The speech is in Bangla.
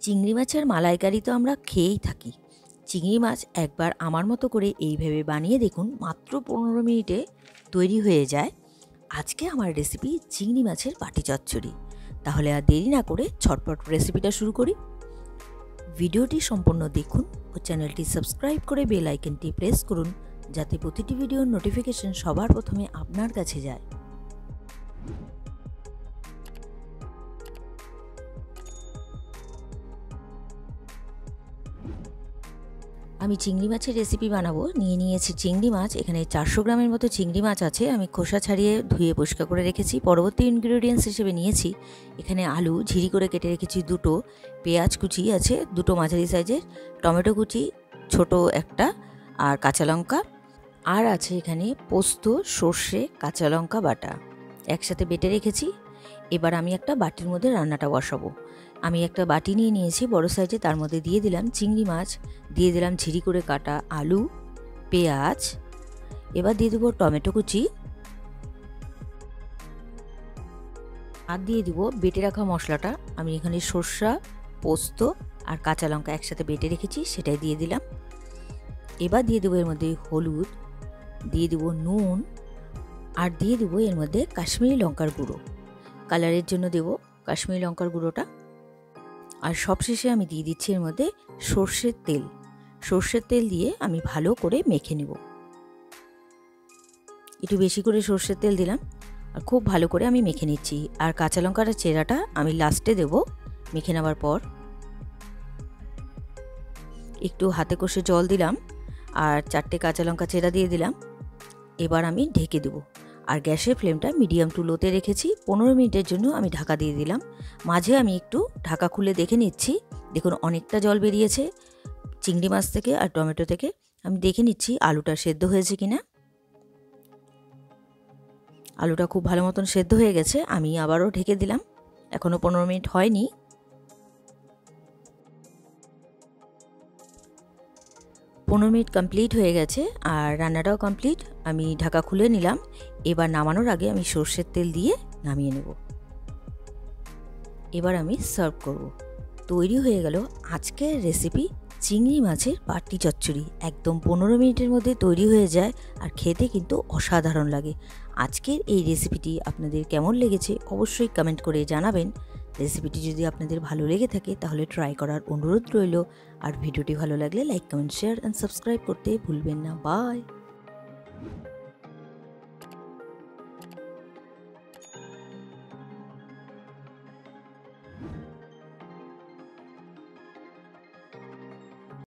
চিংড়ি মাছের মালাইকারি তো আমরা খেয়েই থাকি। চিংড়ি মাছ একবার আমার মতো করে এইভাবে বানিয়ে দেখুন, মাত্র 15 মিনিটে তৈরি হয়ে যায়। আজকে আমার রেসিপি চিংড়ি মাছের বাটি চচ্চড়ি। তাহলে আর দেরি না করে ঝটপট রেসিপিটা শুরু করি। ভিডিওটি সম্পূর্ণ দেখুন ও চ্যানেলটি সাবস্ক্রাইব করে বেল আইকনটি প্রেস করুন, যাতে প্রতিটি ভিডিওর নোটিফিকেশন সবার প্রথমে আপনার কাছে যায়। আমি চিংড়ি মাছের রেসিপি বানাবো। নিয়েছি চিংড়ি মাছ। এখানে 400 গ্রামের মতো চিংড়ি মাছ আছে। আমি খোসা ছাড়িয়ে ধুয়ে পরিষ্কার করে রেখেছি। পরবর্তী ইনগ্রেডিয়েন্টস হিসেবে নিয়েছি এখানে আলু ঝিরি করে কেটে রেখেছি দুটো, পেঁয়াজ কুচি আছে দুটো মাঝারি সাইজের, টমেটো কুচি ছোট একটা, আর কাঁচা লঙ্কা, আর আছে এখানে পোস্ত, সর্ষে, কাঁচা লঙ্কা বাটা একসাথে বেটে রেখেছি। এবার আমি একটা বাটির মধ্যে রান্নাটা বসাবো। আমি একটা বাটি নিয়ে নিয়েছি বড় সাইজে, তার মধ্যে দিয়ে দিলাম চিংড়ি মাছ, দিয়ে দিলাম ঝিরি করে কাটা আলু, পেঁয়াজ, এবার দিয়ে দেবো টমেটো কুচি, আর দিয়ে দিব বেটে রাখা মশলাটা। আমি এখানে সর্ষা, পোস্ত আর কাঁচা লঙ্কা একসাথে বেটে রেখেছি, সেটাই দিয়ে দিলাম। এবার দিয়ে দেবো এর মধ্যে হলুদ, দিয়ে দেবো নুন, আর দিয়ে দেবো এর মধ্যে কাশ্মীরি লঙ্কার গুঁড়ো। কালারের জন্য দেবো কাশ্মীরি লঙ্কার গুঁড়োটা। আর সবশেষে আমি দিয়ে দিচ্ছি এর মধ্যে সর্ষের তেল। সর্ষের তেল দিয়ে আমি ভালো করে মেখে নেব। একটু বেশি করে সর্ষের তেল দিলাম, আর খুব ভালো করে আমি মেখে নিচ্ছি। আর কাঁচা লঙ্কার চেরাটা আমি লাস্টে দেব মেখে নেওয়ার পর। একটু হাতে কষে জল দিলাম, আর 4টে কাঁচা লঙ্কা চেরা দিয়ে দিলাম। এবার আমি ঢেকে দেবো। আর গ্যাসের ফ্লেমটা মিডিয়াম টু লোতে রেখেছি। 15 মিনিটের জন্য আমি ঢাকা দিয়ে দিলাম। মাঝে আমি একটু ঢাকা খুলে দেখে নিচ্ছি। দেখুন অনেকটা জল বেরিয়েছে চিংড়ি মাছ থেকে আর টমেটো থেকে। আমি দেখে নিচ্ছি আলুটা সেদ্ধ হয়েছে কিনা। আলুটা খুব ভালো মতন সেদ্ধ হয়ে গেছে। আমি আবারও ঢেকে দিলাম। এখনও 15 মিনিট হয়নি। 15 মিনিট কমপ্লিট হয়ে গেছে আর রান্নাটাও কমপ্লিট। আমি ঢাকা খুলে নিলাম। এবার নামানোর আগে আমি সর্ষের তেল দিয়ে নামিয়ে নেব। এবার আমি সার্ভ করব। তৈরি হয়ে গেল আজকের রেসিপি চিংড়ি মাছের বাটি চচ্চড়ি। একদম 15 মিনিটের মধ্যে তৈরি হয়ে যায়, আর খেতে কিন্তু অসাধারণ লাগে। আজকের এই রেসিপিটি আপনাদের কেমন লেগেছে অবশ্যই কমেন্ট করে জানাবেন। রেসিপিটি যদি আপনাদের ভালো লেগে থাকে তাহলে ট্রাই করার অনুরোধ রইল। আর ভিডিওটি ভালো লাগলে like, comment, share and subscribe করতে ভুলবেন না। বাই।